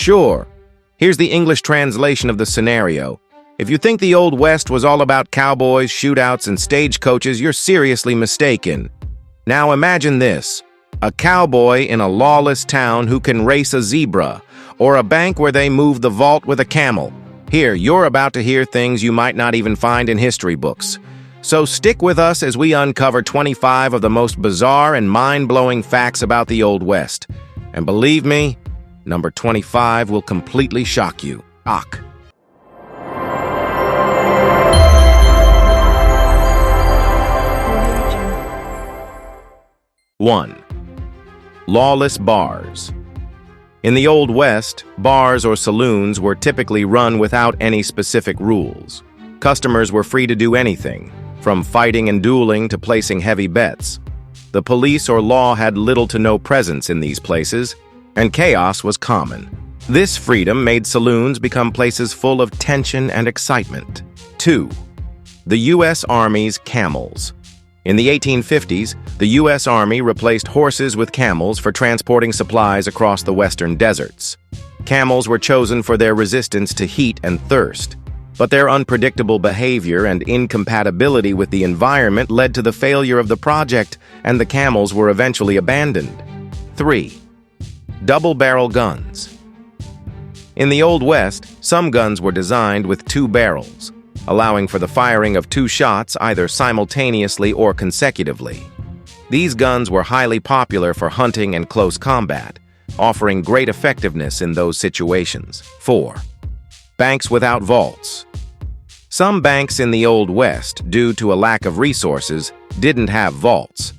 Sure. Here's the English translation of the scenario. If you think the Old West was all about cowboys, shootouts, and stagecoaches, you're seriously mistaken. Now imagine this: a cowboy in a lawless town who can race a zebra, or a bank where they move the vault with a camel. Here, you're about to hear things you might not even find in history books. So stick with us as we uncover 25 of the most bizarre and mind-blowing facts about the Old West. And believe me, number 25 will completely shock you. 1. Lawless bars. In the Old West, bars or saloons were typically run without any specific rules. Customers were free to do anything, from fighting and dueling to placing heavy bets. The police or law had little to no presence in these places, and chaos was common. This freedom made saloons become places full of tension and excitement. 2. The U.S. Army's camels. In the 1850s, the U.S. Army replaced horses with camels for transporting supplies across the western deserts. Camels were chosen for their resistance to heat and thirst, but their unpredictable behavior and incompatibility with the environment led to the failure of the project, and the camels were eventually abandoned. 3. Double-barrel guns. In the Old West, some guns were designed with 2 barrels, allowing for the firing of 2 shots either simultaneously or consecutively. These guns were highly popular for hunting and close combat, offering great effectiveness in those situations. 4. Banks without vaults. Some banks in the Old West, due to a lack of resources, didn't have vaults.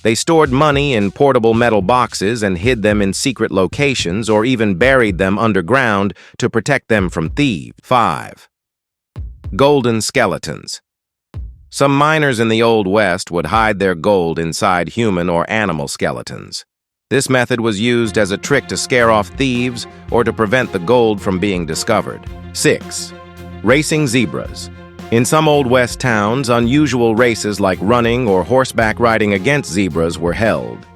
They stored money in portable metal boxes and hid them in secret locations or even buried them underground to protect them from thieves. 5. Golden skeletons. Some miners in the Old West would hide their gold inside human or animal skeletons. This method was used as a trick to scare off thieves or to prevent the gold from being discovered. 6. Racing zebras. In some Old West towns, unusual races like running or horseback riding against zebras were held.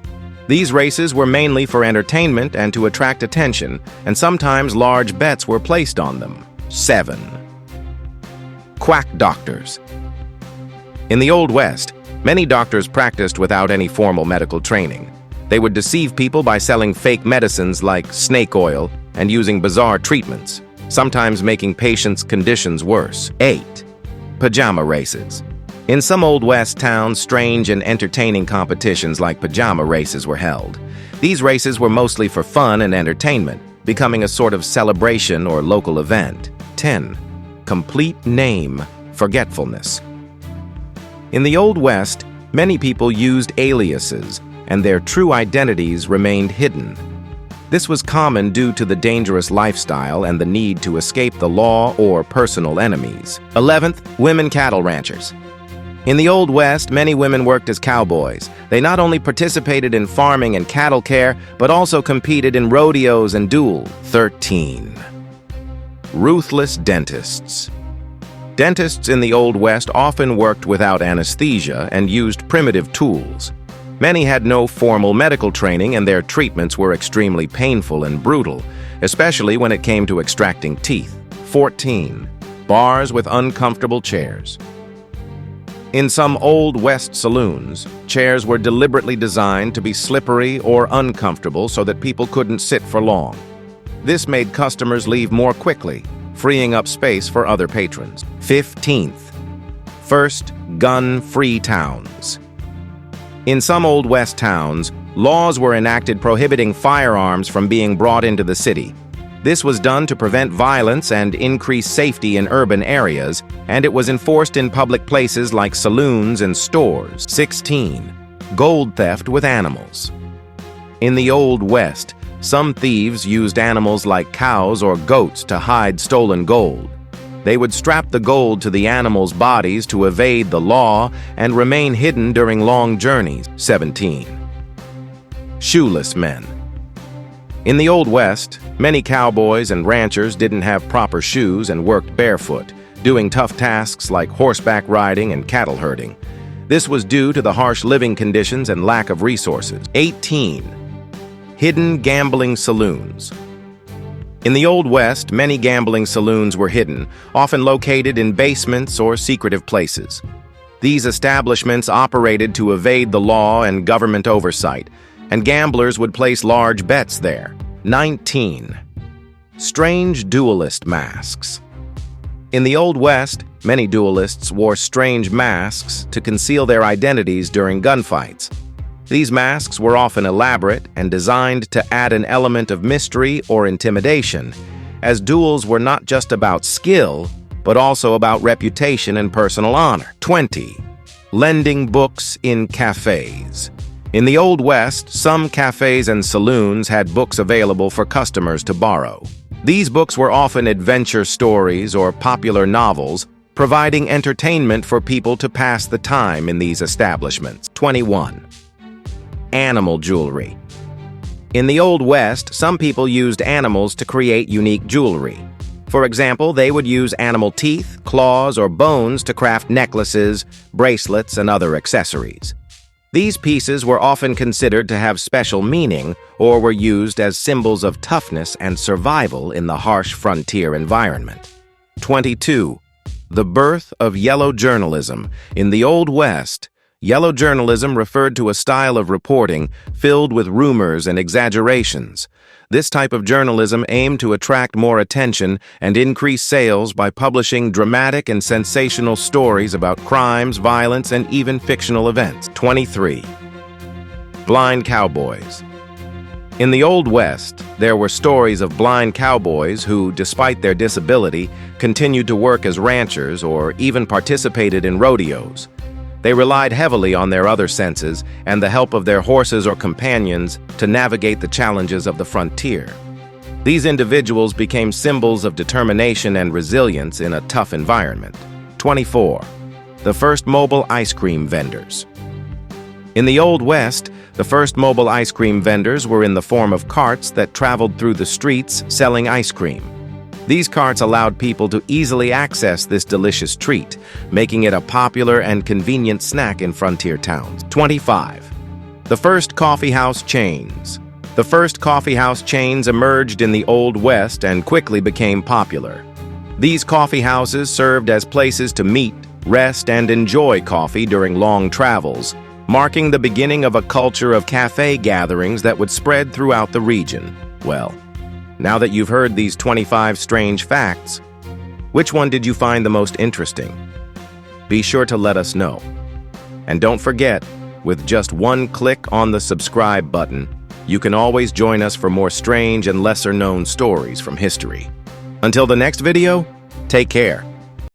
These races were mainly for entertainment and to attract attention, and sometimes large bets were placed on them. 7. Quack doctors. In the Old West, many doctors practiced without any formal medical training. They would deceive people by selling fake medicines like snake oil and using bizarre treatments, sometimes making patients' conditions worse. 8. Pajama races. In some Old West towns, strange and entertaining competitions like pajama races were held. These races were mostly for fun and entertainment, becoming a sort of celebration or local event. 10. Complete name forgetfulness. In the Old West, many people used aliases, and their true identities remained hidden. This was common due to the dangerous lifestyle and the need to escape the law or personal enemies. 11th, women cattle ranchers. In the Old West, many women worked as cowboys. They not only participated in farming and cattle care, but also competed in rodeos and duels. 13. Ruthless dentists. Dentists in the Old West often worked without anesthesia and used primitive tools. Many had no formal medical training, and their treatments were extremely painful and brutal, especially when it came to extracting teeth. 14. Bars with uncomfortable chairs. In some Old West saloons, chairs were deliberately designed to be slippery or uncomfortable so that people couldn't sit for long. This made customers leave more quickly, freeing up space for other patrons. 15th. First gun-free towns. In some Old West towns, laws were enacted prohibiting firearms from being brought into the city. This was done to prevent violence and increase safety in urban areas, and it was enforced in public places like saloons and stores. 16. Gold theft with animals. In the Old West, some thieves used animals like cows or goats to hide stolen gold. They would strap the gold to the animals' bodies to evade the law and remain hidden during long journeys. 17. Shoeless men. In the Old West, many cowboys and ranchers didn't have proper shoes and worked barefoot, doing tough tasks like horseback riding and cattle herding. This was due to the harsh living conditions and lack of resources. 18. Hidden gambling saloons. In the Old West, many gambling saloons were hidden, often located in basements or secretive places. These establishments operated to evade the law and government oversight, and gamblers would place large bets there. 19. Strange duelist masks. In the Old West, many duelists wore strange masks to conceal their identities during gunfights. These masks were often elaborate and designed to add an element of mystery or intimidation, as duels were not just about skill, but also about reputation and personal honor. 20. Lending books in cafes. In the Old West, some cafes and saloons had books available for customers to borrow. These books were often adventure stories or popular novels, providing entertainment for people to pass the time in these establishments. 21. Animal jewelry. In the Old West, some people used animals to create unique jewelry. For example, they would use animal teeth, claws, or bones to craft necklaces, bracelets, and other accessories. These pieces were often considered to have special meaning or were used as symbols of toughness and survival in the harsh frontier environment. 22. The birth of yellow journalism. In the Old West, yellow journalism referred to a style of reporting filled with rumors and exaggerations. This type of journalism aimed to attract more attention and increase sales by publishing dramatic and sensational stories about crimes, violence, and even fictional events. 23. Blind cowboys. In the Old West, there were stories of blind cowboys who, despite their disability, continued to work as ranchers or even participated in rodeos. They relied heavily on their other senses and the help of their horses or companions to navigate the challenges of the frontier. These individuals became symbols of determination and resilience in a tough environment. 24. The first mobile ice cream vendors. In the Old West, the first mobile ice cream vendors were in the form of carts that traveled through the streets selling ice cream. These carts allowed people to easily access this delicious treat, making it a popular and convenient snack in frontier towns. 25. The first coffeehouse chains. The first coffeehouse chains emerged in the Old West and quickly became popular. These coffeehouses served as places to meet, rest, and enjoy coffee during long travels, marking the beginning of a culture of cafe gatherings that would spread throughout the region. Well, now that you've heard these 25 strange facts, which one did you find the most interesting? Be sure to let us know. And don't forget, with just one click on the subscribe button, you can always join us for more strange and lesser-known stories from history. Until the next video, take care.